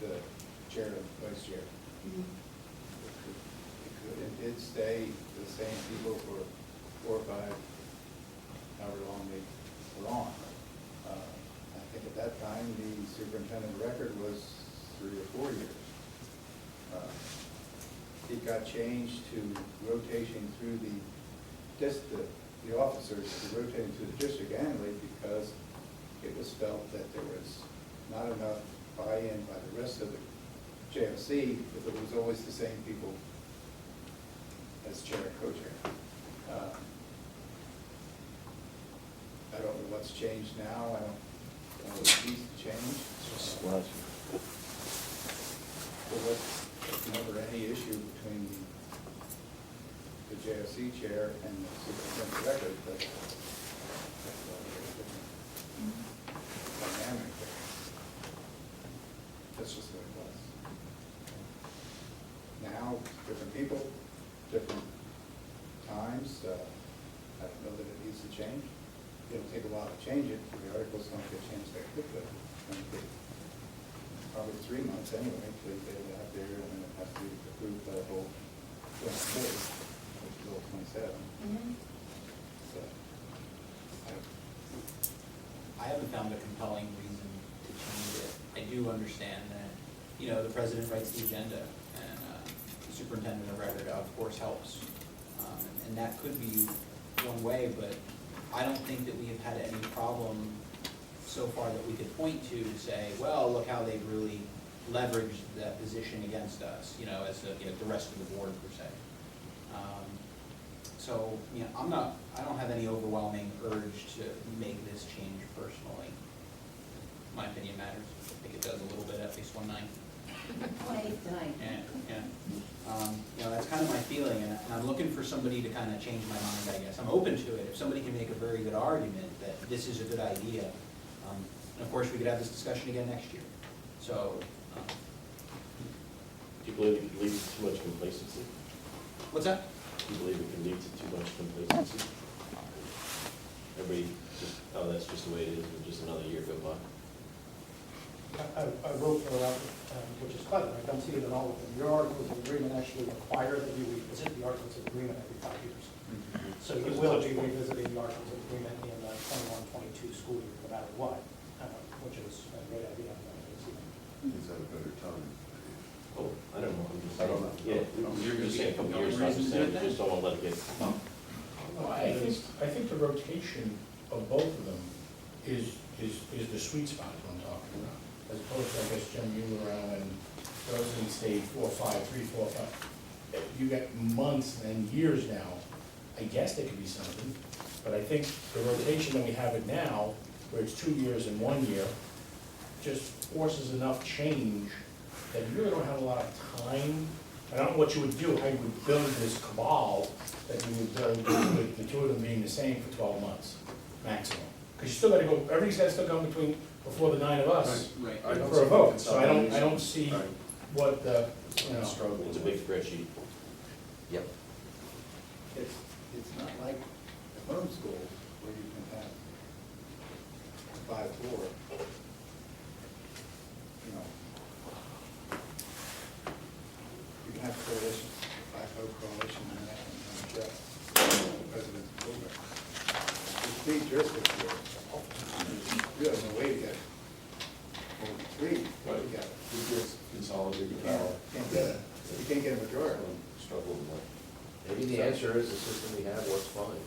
the chair and vice chair. It did stay the same people for 4 or 5, however long they were on. I think at that time, the superintendent of record was 3 or 4 years. It got changed to rotation through the officers, to rotating through the district annually, because it was felt that there was not enough buy-in by the rest of the JOC, if it was always the same people as chair and co-chair. I don't know what's changed now, I don't know what needs to change. There was never any issue between the JOC chair and the superintendent of record, but that's a different dynamic there. That's just what it was. Now, different people, different times, I don't know that it needs to change. It'll take a while to change it, the articles don't get changed that quickly. It's going to take probably 3 months anyway, to get it out there, and then it has to be approved by the whole 20 days, which is all 27. So, I haven't found a compelling reason to change it. I do understand that, you know, the president writes the agenda, and the superintendent of record, of course, helps. And that could be one way, but I don't think that we have had any problem so far that we could point to say, well, look how they've really leveraged that position against us, you know, as the, you know, the rest of the board per se. So, you know, I don't have any overwhelming urge to make this change personally. My opinion matters. I think it does a little bit, at least 1/9. 1/8 tonight. Yeah. You know, that's kind of my feeling, and I'm looking for somebody to kind of change my mind, I guess. I'm open to it. If somebody can make a very good argument that this is a good idea, and of course, we could have this discussion again next year. So, Do you believe it could lead to too much complacency? what's that? Do you believe it can lead to too much complacency? Everybody just, oh, that's just the way it is, and just another year go by. I wrote her out, which is clever, I don't see it at all with them. Your articles of agreement actually require that you revisit the articles of agreement every 5 years. So you will be revisiting the articles of agreement in the 21-22 school year, no matter what, which is a great idea. Is that a better time? Oh, I don't know, I'm just I don't know. Yeah, you're just saying a couple years, I'm just saying, we just don't want to let it get. No, I think the rotation of both of them is the sweet spot, is what I'm talking about. As opposed to, I guess, Jim, you were around and Rosalie stayed 4, 5, 3, 4, 5. You got months and years now, I guess there could be something, but I think the rotation that we have it now, where it's 2 years and 1 year, just forces enough change that you really don't have a lot of time. I don't know what you would do, how you would build this cabal that you would build with the two of them being the same for 12 months, maximum. Because you still gotta go, everything's gotta still come between, before the 9 of us Right. for a vote. So I don't see what the, you know. It's a big spreadsheet. Yep. It's not like a home school where you can have 5 floor. You know, you can have coalition, 5-vote coalition, and that, and just the president's program. It's big jurisdiction here. You have no way to get over 3 together. We just consolidated You power. can't get it. You can't get a majority. Struggle with that. Maybe the answer is the system we have works fine.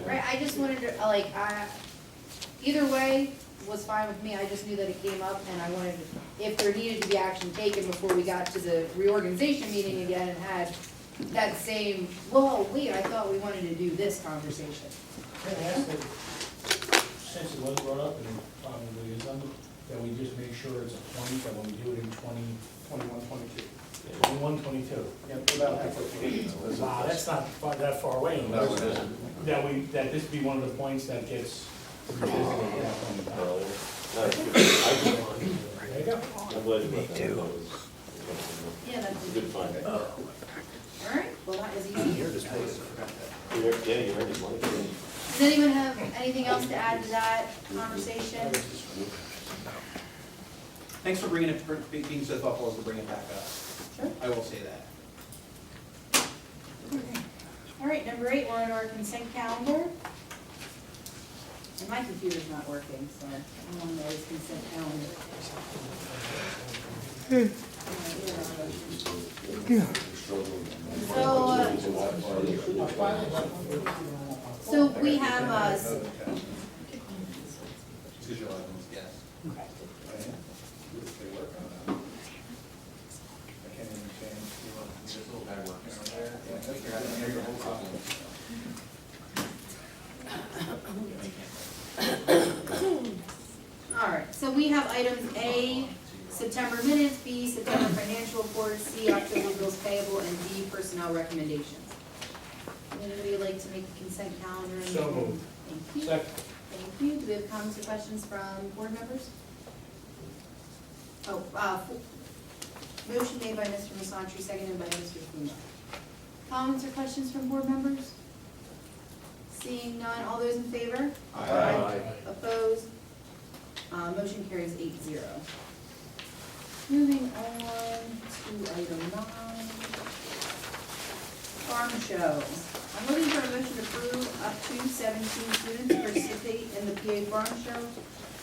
Right, I just wanted to, like, either way was fine with me, I just knew that it came up, and I wanted, if there needed to be action taken before we got to the reorganization meeting again and had that same, whoa, wait, I thought we wanted to do this conversation. Can I ask that, since it was brought up, and it probably is under, that we just make sure it's a point, that when we do it in 21, 22. 21, 22. Yeah, about halfway through. Wow, that's not that far away. No, it isn't. That this be one of the points that gets revisited at that point in time. Earlier. No, it's good. I just want, There you go. I'm glad you brought that up. That was- Yeah, that's. It's a good find. All right, well, that was easy. Yeah, you earned his money. Does anyone have anything else to add to that conversation? Thanks for bringing it, for being so thoughtful as to bring it back up. Sure. I will say that. All right, number 8, we're on our consent calendar. And my computer's not working, so I don't know this consent calendar. So we have, Yes. They work on that. I can't even change. There's a little guy working over there. Yeah, that's right. There's a whole problem. all right, so we have items A, September minutes, B, September financial reports, C, October bills payable, and D, personnel recommendations. Would anybody like to make the consent calendar? So moved. Thank you. Second. Thank you. Do we have comments or questions from board members? Oh, motion made by Mr. Masantri, seconded by Mr. Fuma. Comments or questions from board members? Seeing none, all those in favor? Aye. Opposed? Motion carries 8-0. Moving on to item 9. Farm show. I'm looking for a motion to approve up to 17 students to participate in the PA Farm Show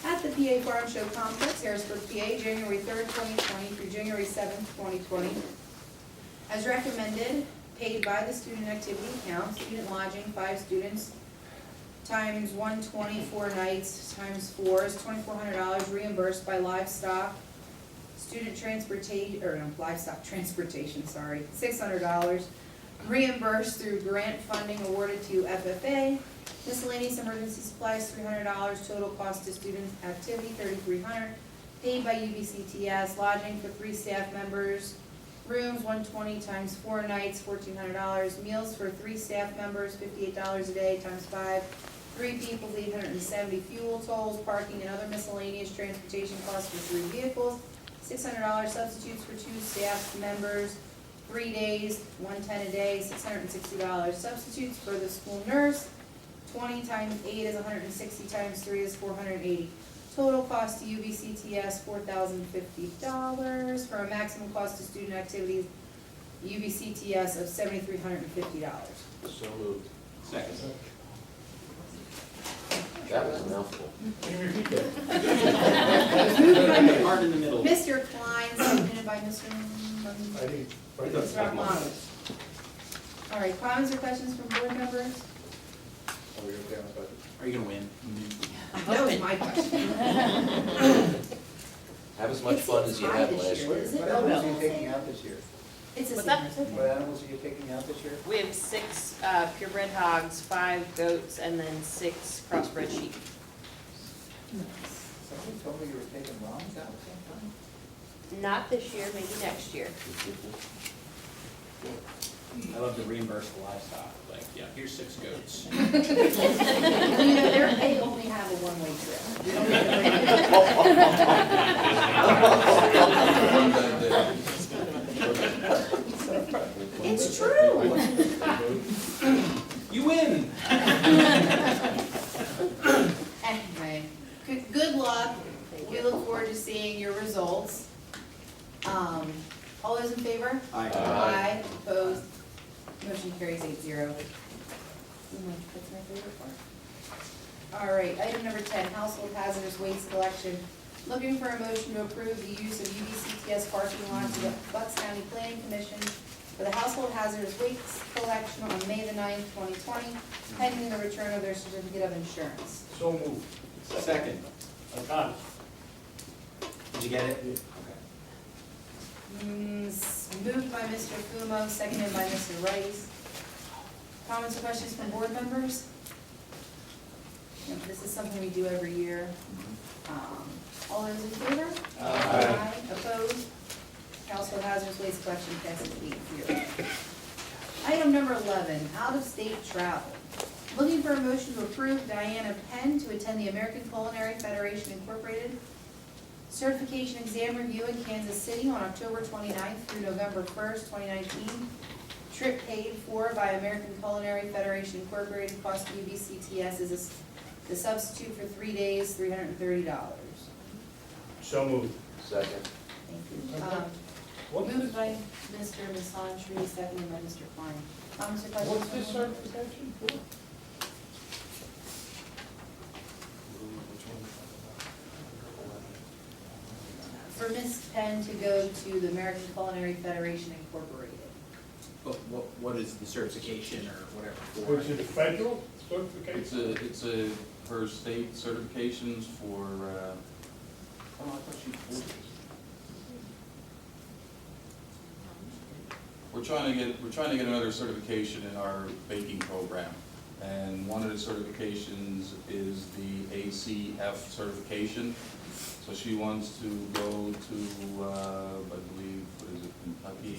at the PA Farm Show Complex, Harrisburg, PA, January 3rd, 2020 through January 7th, 2020. As recommended, paid by the student activity account, student lodging, 5 students, times 120, 4 nights, times 4 is $2,400, reimbursed by livestock. Student transportation, or no, livestock transportation, sorry, $600, reimbursed through grant funding awarded to FFA. Miscellaneous emergency supplies, $300, total cost to student activity, $3,300, paid by UBCTS, lodging for 3 staff members, rooms, 120 times 4 nights, $1,400, meals for 3 staff members, $58 a day, times 5, 3 people, $870, fuel tolls, parking, and other miscellaneous transportation costs for 3 vehicles, $600, substitutes for 2 staff members, 3 days, $110 a day, $660, substitutes for the school nurse, 20 times 8 is 160, times 3 is 480. Total cost to UBCTS, $4,050, for a maximum cost to student activities, UBCTS of $7,350. So moved. Second. That was a mouthful. Can you repeat that? Hard in the middle. Mr. Klein, seconded by Mr. I didn't. Mr. Rahmanovich. All right, comments or questions from board members? Are we okay on the budget? Are you gonna win? That was my question. Have as much fun as you had last year. What animals are you taking out this year? It's a What's that? What animals are you taking out this year? We have 6 purebred hogs, 5 goats, and then 6 crossbred sheep. Somebody told me you were taking lambs out sometime. Not this year, maybe next year. I love to reimburse the livestock, like, yeah, here's 6 goats. You know, they only have a one-way trip. We don't need to It's true. You win! Anyway, good luck. We look forward to seeing your results. All those in favor? Aye. Aye, opposed, motion carries 8-0. That's my favorite part. All right, item number 10, household hazardous waste collection. Looking for a motion to approve the use of UBCTS parking lot to the Bucks County Planning Commission for the household hazardous waste collection on May the 9th, 2020, pending the return of their certificate of insurance. So moved. Second. O'Connor. Did you get it? Moved by Mr. Fumo, seconded by Mr. Rice. Comments or questions from board members? Yep, this is something we do every year. All those in favor? Aye. Opposed? Household hazardous waste collection passes 8-0. Item number 11, out-of-state travel. Looking for a motion to approve Diana Penn to attend the American Culinary Federation Incorporated certification exam review in Kansas City on October 29th through November 1st, 2019. Trip paid for by American Culinary Federation Incorporated, cost to UBCTS is the substitute for 3 days, $330. So moved. Second. Thank you. What's Moved this, by Mr. Misandry, seconded by Mr. Klein. Comments or questions? what's this from board members? certification for? For Ms. Penn to go to the American Culinary Federation Incorporated. What is the certification or whatever for? Is it a federal certification? It's her state certifications for, oh, I thought she. We're trying to get another certification in our baking program. And one of the certifications is the ACF certification. So she wants to go to, I believe, what is it, Kentucky?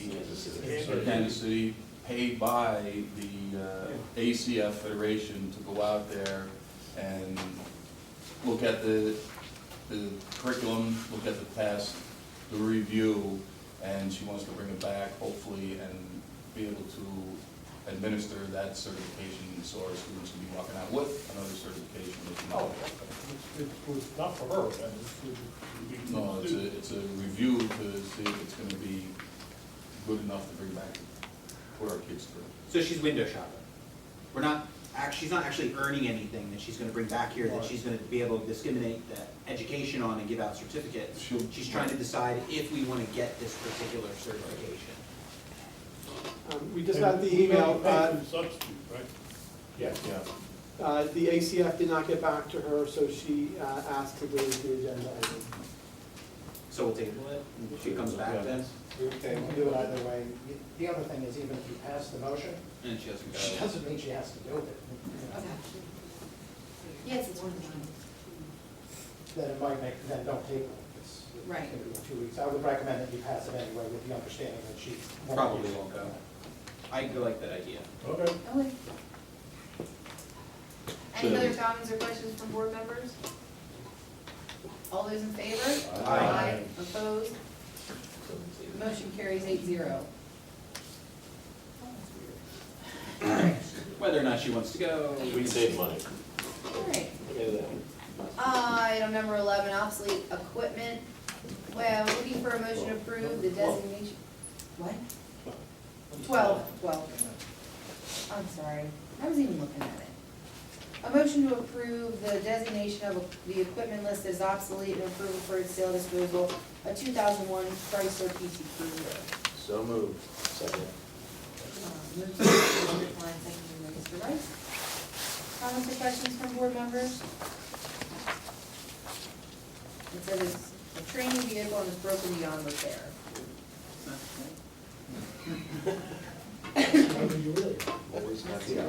Kansas City, paid by the ACF Federation to go out there and look at the curriculum, look at the test, the review, and she wants to bring it back, hopefully, and be able to administer that certification, so our students will be walking out with another certification. It was not for her, then. No, it's a review to see if it's gonna be good enough to bring back, put our kids through. So she's window shopping. We're not she's not actually earning anything that she's gonna bring back here, that she's gonna be able to discriminate the education on and give out certificates. She's trying to decide if we wanna get this particular certification. We just got the email, Substitute, right? Yes. the ACF did not get back to her, so she asked to delete the agenda item. So we'll table it, and if she comes back then, You can do it either way. The other thing is, even if you pass the motion, and she doesn't go. she doesn't mean she has to do it. Yes, it's one thing. Then it might make, then don't table it. It's Right. going to be 2 weeks. I would recommend that you pass it anyway with the understanding that she won't. Probably won't go. I like that idea. Okay. Okay. Any other comments or questions from board members? All those in favor? Aye. Opposed? Motion carries 8-0. Alright, Whether or not she wants to go. We'd save money. alright. Look at that. Item number 11, obsolete equipment. Well, looking for a motion to approve the designation. What? 12. I'm sorry, I was even looking at it. A motion to approve the designation of the equipment listed as obsolete and approval for its sale disposal, a 2001 Chrysler PT Cruiser. So moved. Second. Moved by Mr. Klein, seconded by Mr. Rice. Comments or questions from board members? It says it's a training vehicle and is broken beyond repair. Always got the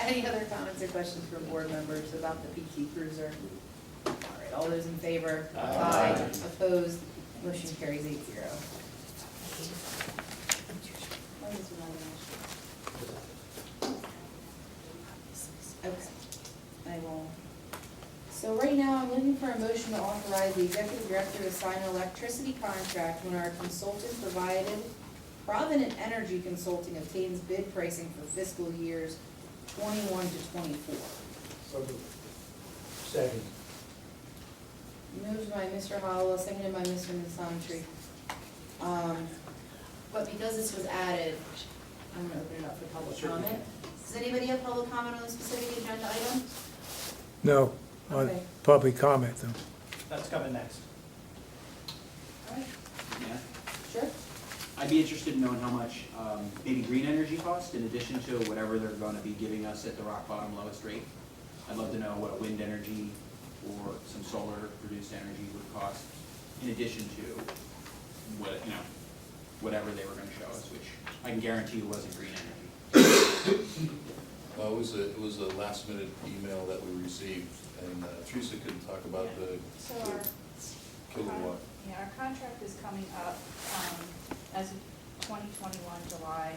Any other comments or questions from board members about the PT Cruiser? All right, all those in favor? Aye. Opposed? Motion carries 8-0. Okay, I will. So right now, I'm looking for a motion to authorize the executive director to sign an electricity contract when our consultant Provident Energy Consulting obtains bid pricing for fiscal years 21 to 24. So moved. Second. Moved by Mr. Hollowell, seconded by Mr. Nissantri. But because this was added, I'm gonna open it up for public comment. Does anybody have public comment on the specific agenda item? No, on Okay. public comment though. That's coming next. All right, Yeah. sure. I'd be interested in knowing how much maybe green energy costs in addition to whatever they're gonna be giving us at the rock bottom lowest rate. I'd love to know what wind energy or some solar produced energy would cost in addition to what, whatever they were gonna show us, which I can guarantee you wasn't green energy. It was a last minute email that we received, and Teresa could talk about the So our kilowatt. our contract is coming up as of 2021 July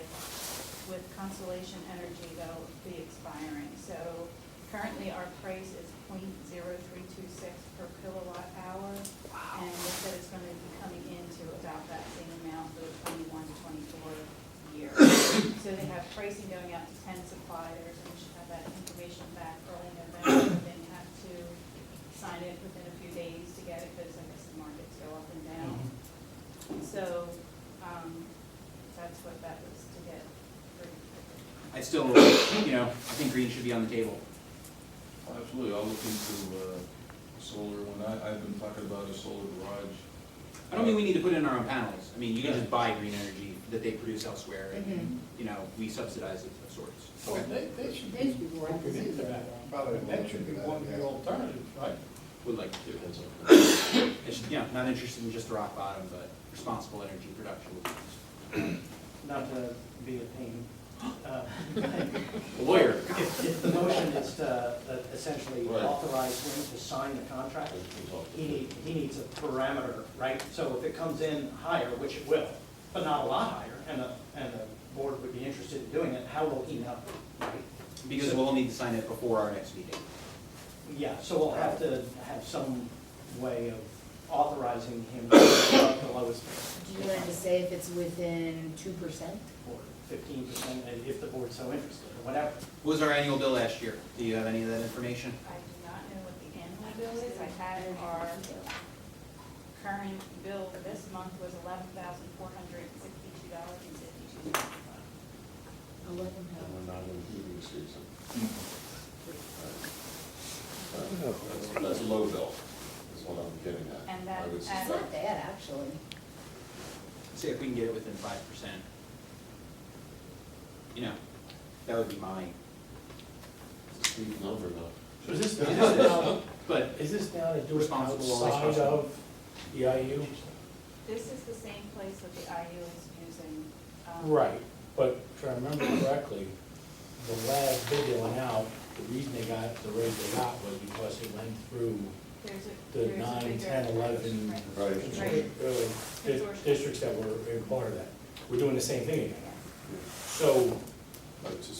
with Constellation Energy that'll be expiring. So currently our price is 0.0326 per kilowatt hour. And they said it's going to be coming into about that same amount for the 21 to 24 year. So they have pricing going out to 10 suppliers, and we should have that information back early November. Then you have to sign it within a few days to get it, because I guess the markets go up and down. So, that's what that was to get. I still, I think green should be on the table. Absolutely, I'll look into solar one. I've been talking about a solar garage. I don't mean we need to put in our own panels. I mean, you can just buy green energy that they produce elsewhere, and, we subsidize it of sorts. Well, they should They should be working looking into that. That should be one of the alternatives, right? Would like to do it. It's, not interested in just the rock bottom, but responsible energy production would be nice. Not to be a pain. Lawyer. If the motion is to essentially Right. authorize him to sign the contract, he needs a parameter, right? So if it comes in higher, which it will, but not a lot higher, and the board would be interested in doing it, how will he know, right? Because we'll need to sign it before our next meeting. Yeah, so we'll have to have some way of authorizing him to go up the lowest. Do you want to say if it's within 2%? Or 15%, if the board's so interested, or whatever. What was our annual bill last year? Do you have any of that information? I do not know what the annual bill is. I had our current bill for this month was $11,462.50. I'll let him have. we're not in heating season. That's low bill, is what I'm getting at. And that- I would It's and- not bad, actually. See if we can get it within 5%. You know, that would be my, It's a steep number though. So is this now, but is this now to do it Responsible, always outside responsible. of the IU? This is the same place that the IU is using. Right, but if I remember correctly, the last bid they went out, the reason they got the rate they got was because it went through the There's a 9, bigger- 10, 11 Right. districts that were in part of that. We're doing the same thing again. So,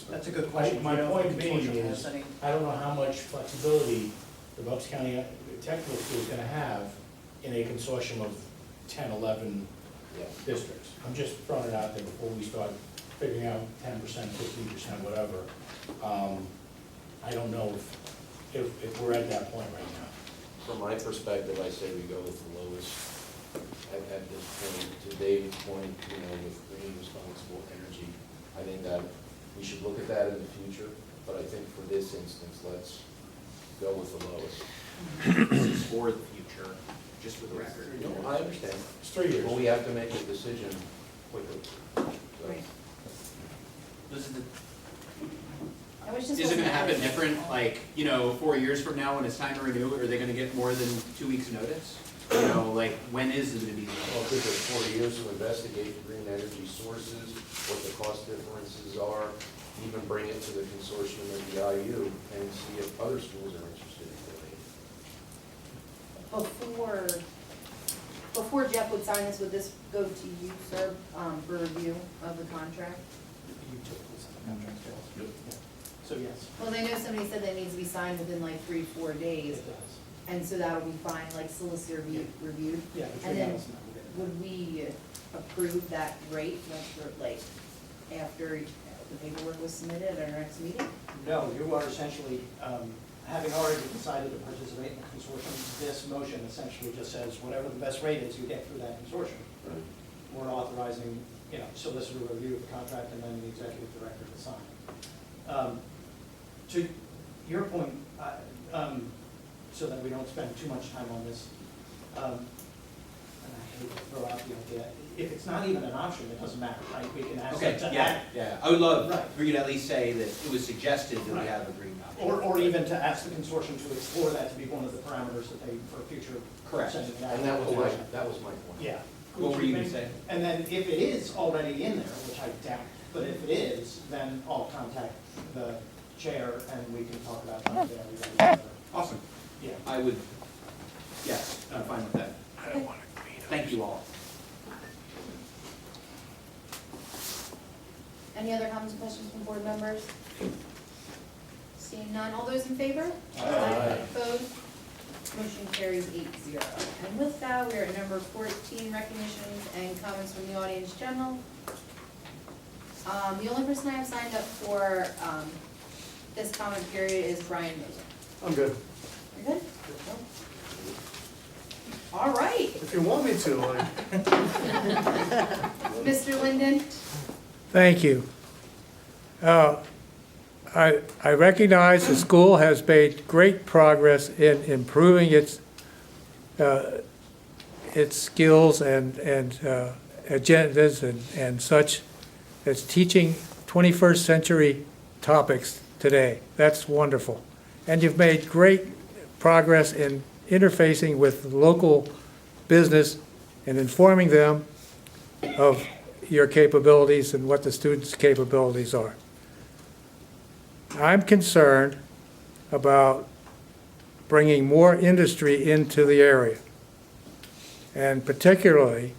That's a good question. my Do you know if point the being consortium is, has any? I don't know how much flexibility the Bucks County Technical School is gonna have in a consortium of 10, 11 districts. I'm just throwing it out there before we start figuring out 10%, 15%, whatever. I don't know if we're at that point right now. From my perspective, I say we go with the lowest at this point. To David's point, you know, with green responsible energy, I think that we should look at that in the future, but I think for this instance, let's go with the lowest. this is for the future, just for the record. No, I understand. It's 3 years. But we have to make a decision quickly. So, Right. This is the, I wish this is it gonna wasn't happen added. different, like, 4 years from now when it's time to renew, are they gonna get more than 2 weeks' notice? When is it gonna be? Well, it gives us 4 years to investigate green energy sources, what the cost differences are, even bring it to the consortium of the IU and see if other schools are interested in doing it. Before Jeff would sign this, would this go to you, sir, for review of the contract? You took this on the contract, Bill. Yeah. So yes, Well, I know somebody said that it needs to be signed within like 3-4 days, it does. and so that'll be fine, like solicitor reviewed. Yeah, And between then us and them. would we approve that rate once we're, like, after the paperwork was submitted at our next meeting? No, you are essentially, having already decided to participate in the consortium, this motion essentially just says whatever the best rate is you get through that consortium. We're authorizing, solicitor review of the contract and then the executive director to sign. To your point, so that we don't spend too much time on this, and I hate to throw out the idea, if it's not even an option, it doesn't matter, right? We can ask them Okay, to yeah, add. yeah, I would love Right. for you to at least say that it was suggested that we Right. have a green option. Or even to ask the consortium to explore that to be one of the parameters that they, for future. Correct. sending it out. And that was my point. Yeah. What were you gonna say? And then if it is already in there, which I doubt, but if it is, then I'll contact the chair and we can talk about that with everybody. Awesome. Yeah. I would, yes, I'm fine with that. I don't want to agree. Thank you all. Any other comments or questions from board members? Seeing none, all those in favor? Aye. Opposed? Motion carries 8-0. And with that, we are at number 14, recognitions and comments from the audience general. The only person I have signed up for this comment period is Brian Moser. I'm good. You're good? All right. If you want me to, Mr. Linden? Thank you. I recognize the school has made great progress in improving its skills and agendas and such. It's teaching 21st century topics today. That's wonderful. And you've made great progress in interfacing with local business and informing them of your capabilities and what the students' capabilities are. I'm concerned about bringing more industry into the area. And particularly,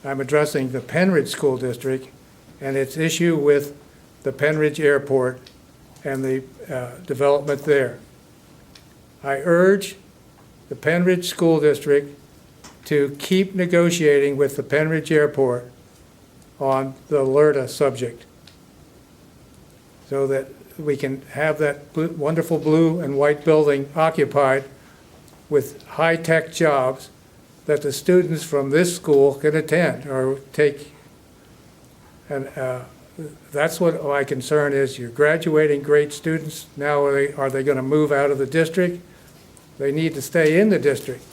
I'm addressing the Pennridge School District and its issue with the Pennridge Airport and the development there. I urge the Pennridge School District to keep negotiating with the Pennridge Airport on the LERTA subject so that we can have that wonderful blue and white building occupied with high-tech jobs that the students from this school can attend or take And that's what my concern is. You're graduating great students. Now are they going to move out of the district? They need to stay in the district.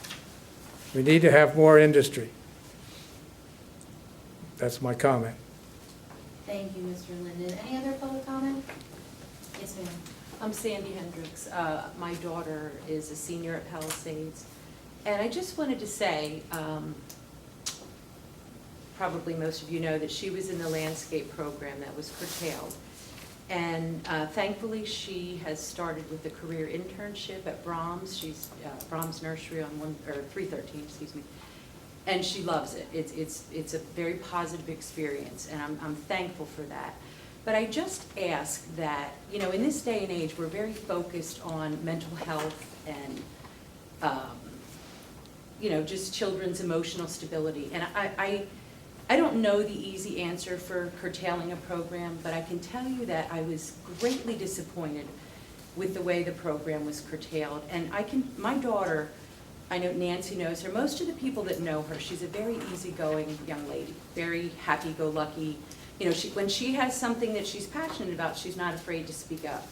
We need to have more industry. That's my comment. Thank you, Mr. Linden. Any other public comment? Yes, ma'am. I'm Sandy Hendricks. My daughter is a senior at Palisades. And I just wanted to say, probably most of you know that she was in the landscape program that was curtailed. And thankfully, she has started with a career internship at Brahms. She's Brahms Nursery on 313, excuse me. And she loves it. It's a very positive experience, and I'm thankful for that. But I just ask that, you know, in this day and age, we're very focused on mental health and, you know, just children's emotional stability. And I don't know the easy answer for curtailing a program, but I can tell you that I was greatly disappointed with the way the program was curtailed. And my daughter, I know Nancy knows her, most of the people that know her, she's a very easygoing young lady, very happy-go-lucky. You know, when she has something that she's passionate about, she's not afraid to speak up.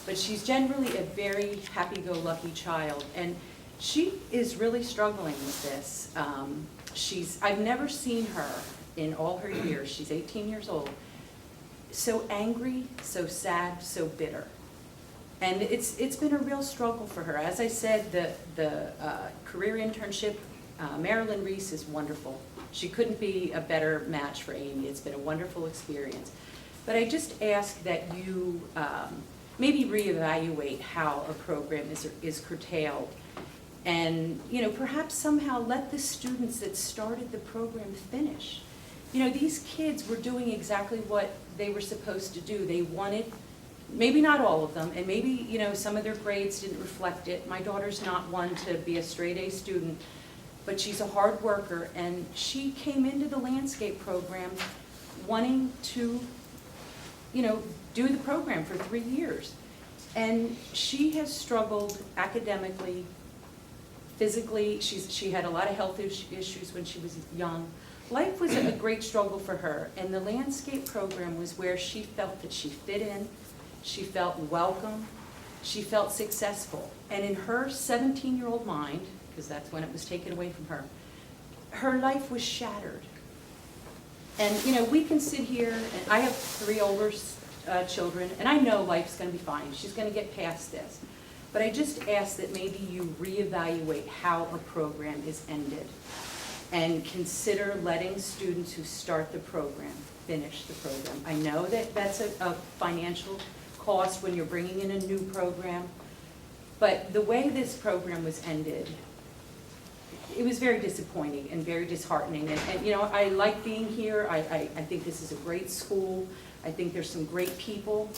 But she's generally a very happy-go-lucky child, and she is really struggling with this. I've never seen her in all her years, she's 18 years old, so angry, so sad, so bitter. And it's been a real struggle for her. As I said, the career internship, Marilyn Reese is wonderful. She couldn't be a better match for Amy. It's been a wonderful experience. But I just ask that you maybe reevaluate how a program is curtailed. And, you know, perhaps somehow let the students that started the program finish. You know, these kids were doing exactly what they were supposed to do. They wanted, maybe not all of them, and maybe, you know, some of their grades didn't reflect it. My daughter's not one to be a straight A student, but she's a hard worker, and she came into the landscape program wanting to, you know, do the program for 3 years. And she has struggled academically, physically. She had a lot of health issues when she was young. Life was a great struggle for her, and the landscape program was where she felt that she fit in, she felt welcome, she felt successful. And in her 17-year-old mind, because that's when it was taken away from her, her life was shattered. And, you know, we can sit here, and I have 3 older children, and I know life's going to be fine. She's going to get past this. But I just ask that maybe you reevaluate how a program is ended and consider letting students who start the program finish the program. I know that that's a financial cost when you're bringing in a new program, but the way this program was ended, it was very disappointing and very disheartening. And you know, I like being here. I think this is a great school. I think there's some great people.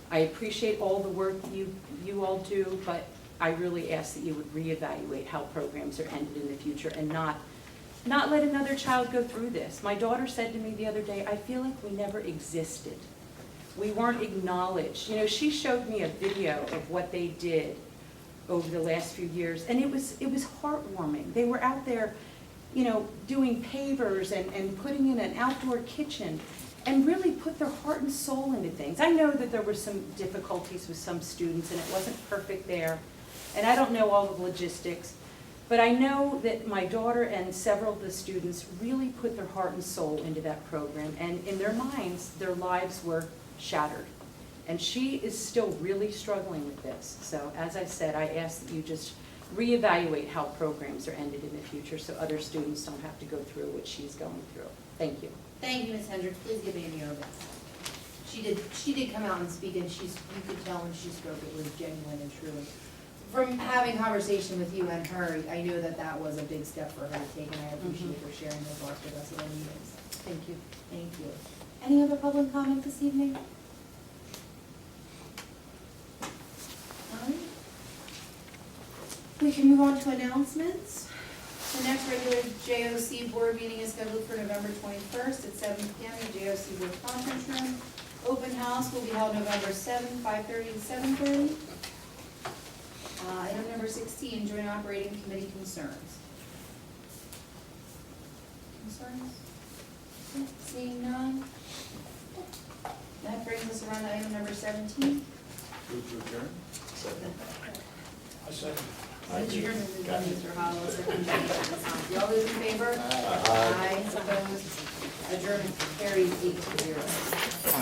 I appreciate all the work you all do, but I really ask that you would reevaluate how programs are ended in the future and not let another child go through this. My daughter said to me the other day, I feel like we never existed. We weren't acknowledged. You know, she showed me a video of what they did over the last few years, and it was heartwarming. They were out there, you know, doing pavers and putting in an outdoor kitchen and really put their heart and soul into things. I know that there were some difficulties with some students and it wasn't perfect there, and I don't know all the logistics, but I know that my daughter and several of the students really put their heart and soul into that program, and in their minds, their lives were shattered. And she is still really struggling with this. So as I said, I ask that you just reevaluate how programs are ended in the future so other students don't have to go through what she's going through. Thank you. Thank you, Ms. Hendricks. Please give Amy your best. She did come out and speak, and you could tell when she spoke it was genuine and true. From having conversation with you and her, I knew that was a big step for her to take, and I appreciate her sharing those thoughts with us at our meetings. Thank you. Thank you. Any other public comment this evening? All right. We can move on to announcements. The next regular JOC board meeting is scheduled for November 21st at 7 p.m. in the JOC board conference room. Open house will be held November 7, 5:30 to 7:30. Item number 16, joint operating committee concerns. Concerns? Seeing none? That brings us around to item number 17. Move to adjourn? A second. Adjournment is by Mr. Hollis, second by Mr. Vassanti. All those in favor? Aye. Opposed? Adjournment carries 8-0.